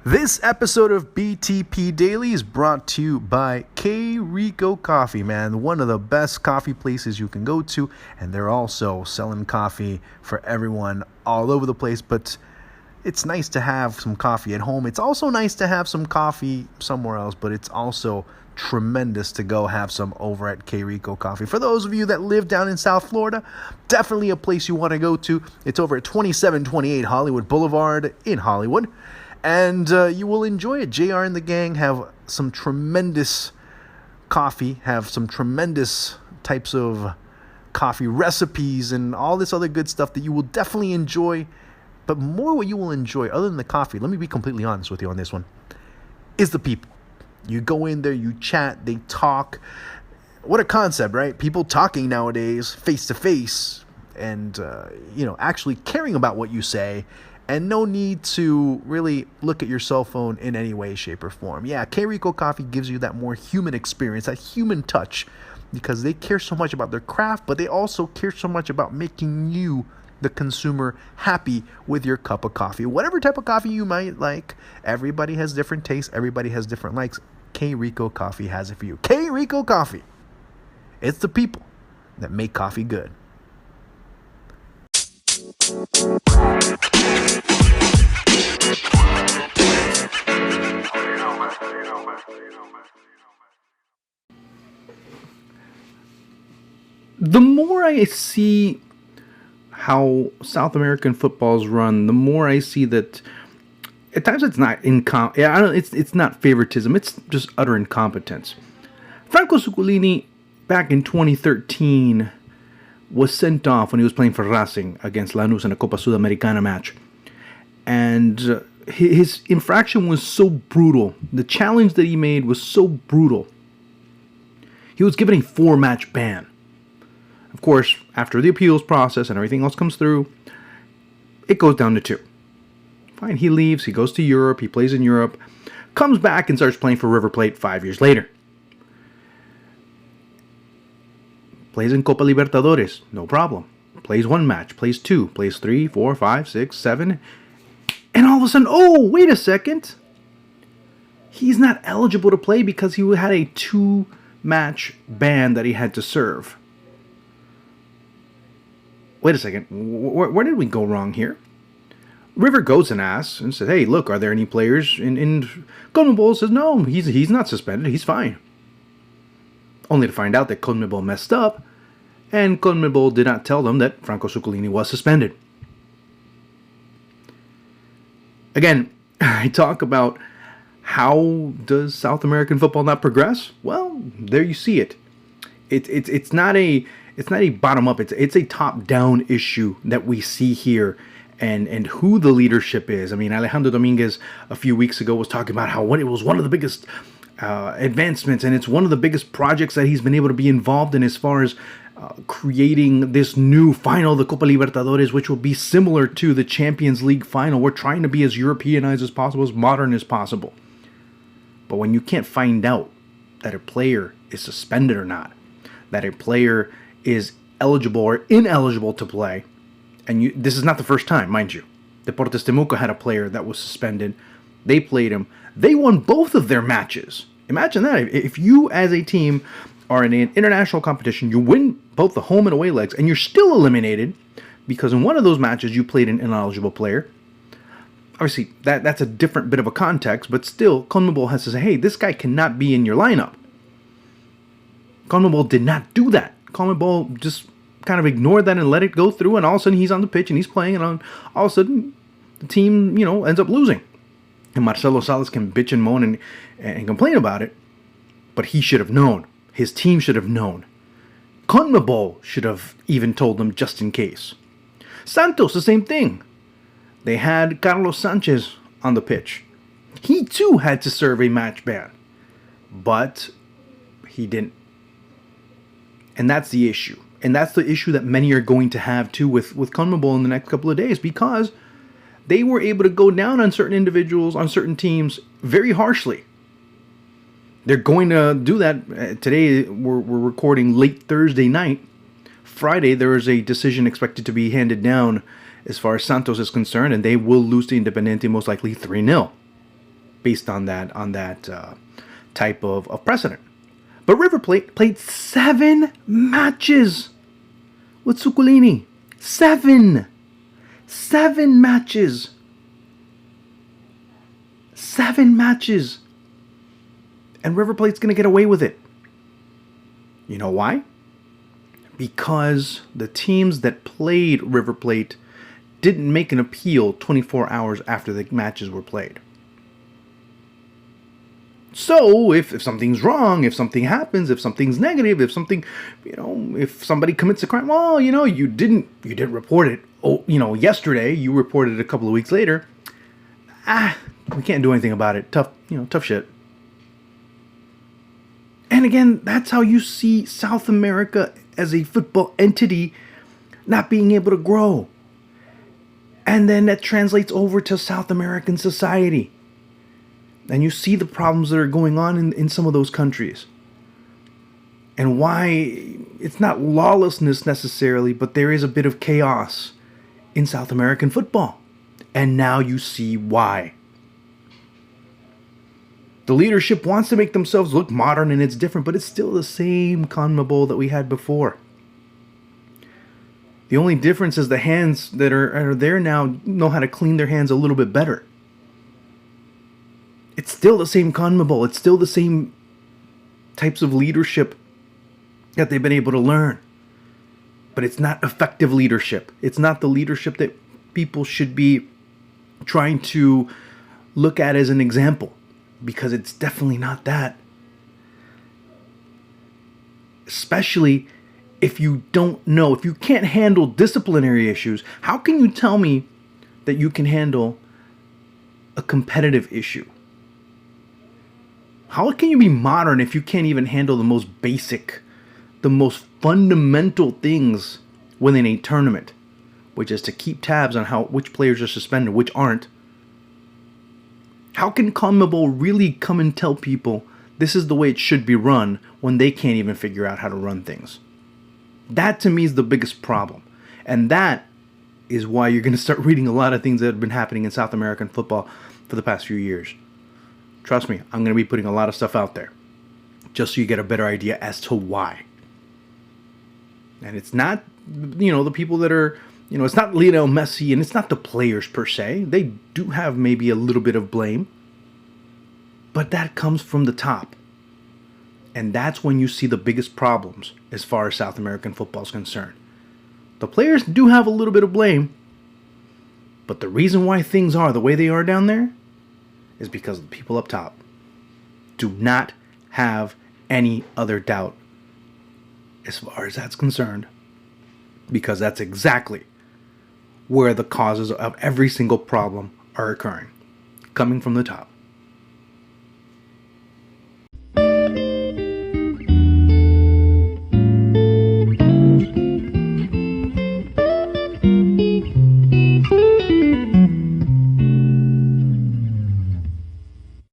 This episode of BTP Daily is brought to you by K Rico Coffee, man. One of the best coffee places you can go to, and they're also selling coffee for everyone all over the place. But it's nice to have some coffee at home. It's also nice to have some coffee somewhere else, but it's also tremendous to go have some over at K Rico Coffee. For those of you that live down in South Florida, definitely a place you want to go to. It's over at 2728 Hollywood Boulevard in Hollywood. And you will enjoy it. JR and the gang have some tremendous coffee, have some tremendous types of coffee recipes and all this other good stuff that you will definitely enjoy. But more what you will enjoy, other than the coffee, let me be completely honest with you on this one, is the people. You go in there, you chat, they talk. What a concept, right? People talking nowadays, face to face, and, actually caring about what you say. And no need to really look at your cell phone in any way, shape, or form. Yeah, K Rico Coffee gives you that more human experience, that human touch, because they care so much about their craft, but they also care so much about making you, the consumer, happy with your cup of coffee. Whatever type of coffee you might like, everybody has different tastes, everybody has different likes. K Rico Coffee has it for you. K Rico Coffee. It's the people that make coffee good. The more I see how South American football is run, the more I see that at times it's not it's not favoritism, it's just utter incompetence. Franco Zuculini back in 2013 was sent off when he was playing for Racing against Lanús in a Copa Sudamericana match. And his infraction was so brutal. The challenge that he made was so brutal. He was given a 4-match ban. Of course, after the appeals process and everything else comes through, it goes down to 2. Fine, he leaves, he goes to Europe, he plays in Europe, comes back and starts playing for River Plate 5 years later. Plays in Copa Libertadores, no problem. Plays 1 match, plays 2, plays 3, 4, 5, 6, 7. And all of a sudden, oh, wait a second. He's not eligible to play because he had a 2-match ban that he had to serve. Wait a second, where did we go wrong here? River goes and asks and says, hey, look, are there any players in CONMEBOL? Says, no, he's not suspended, he's fine. Only to find out that CONMEBOL messed up, and CONMEBOL did not tell them that Franco Zuculini was suspended. Again, I talk about how does South American football not progress? Well, there you see it. It's not a bottom up. It's a top down issue that we see here, and who the leadership is. I mean, Alejandro Dominguez a few weeks ago was talking about how it was one of the biggest advancements, and it's one of the biggest projects that he's been able to be involved in as far as creating this new final, the Copa Libertadores, which will be similar to the Champions League final. We're trying to be as Europeanized as possible, as modern as possible. But when you can't find out that a player is suspended or not, that a player is eligible or ineligible to play, and this is not the first time, mind you. Deportes Temuco had a player that was suspended. They played him. They won both of their matches. Imagine that. If you as a team are in an international competition, you win both the home and away legs, and you're still eliminated because in one of those matches you played an ineligible player. Obviously, that's a different bit of a context, but still, CONMEBOL has to say, hey, this guy cannot be in your lineup. CONMEBOL did not do that. CONMEBOL just kind of ignored that and let it go through, and all of a sudden he's on the pitch and he's playing, and all of a sudden the team, ends up losing. And Marcelo Salas can bitch and moan and complain about it, but he should have known. His team should have known. CONMEBOL should have even told them just in case. Santos, the same thing. They had Carlos Sanchez on the pitch. He too had to serve a match ban, but he didn't. And that's the issue. And that's the issue that many are going to have too with CONMEBOL in the next couple of days, because they were able to go down on certain individuals, on certain teams, very harshly. They're going to do that. Today, we're recording late Thursday night. Friday, there is a decision expected to be handed down as far as Santos is concerned, and they will lose to Independiente most likely 3-0. based on that type of precedent. But River Plate played 7 matches with Zuculini. 7 matches. 7 matches. And River Plate's going to get away with it. You know why? Because the teams that played River Plate didn't make an appeal 24 hours after the matches were played. So, if something's wrong, if something happens, if something's negative, if something, if somebody commits a crime, well, you didn't report it, yesterday, you reported it a couple of weeks later. We can't do anything about it. Tough shit. And again, that's how you see South America as a football entity not being able to grow. And then that translates over to South American society. And you see the problems that are going on in some of those countries. And why it's not lawlessness necessarily, but there is a bit of chaos in South American football. And now you see why. The leadership wants to make themselves look modern and it's different, but it's still the same CONMEBOL that we had before. The only difference is the hands that are there now know how to clean their hands a little bit better. It's still the same CONMEBOL. It's still the same types of leadership that they've been able to learn. But it's not effective leadership. It's not the leadership that people should be trying to look at as an example. Because it's definitely not that. Especially if you don't know, if you can't handle disciplinary issues, how can you tell me that you can handle a competitive issue? How can you be modern if you can't even handle the most basic, the most fundamental things within a tournament, which is to keep tabs on which players are suspended, which aren't? How can CONMEBOL really come and tell people this is the way it should be run when they can't even figure out how to run things? That to me is the biggest problem. And that is why you're going to start reading a lot of things that have been happening in South American football for the past few years. Trust me, I'm going to be putting a lot of stuff out there just so you get a better idea as to why. And it's not, the people that are, it's not Lionel Messi and it's not the players per se. They do have maybe a little bit of blame. But that comes from the top. And that's when you see the biggest problems as far as South American football is concerned. The players do have a little bit of blame. But the reason why things are the way they are down there is because the people up top do not have any other doubt as far as that's concerned. Because that's exactly where the causes of every single problem are occurring. Coming from the top.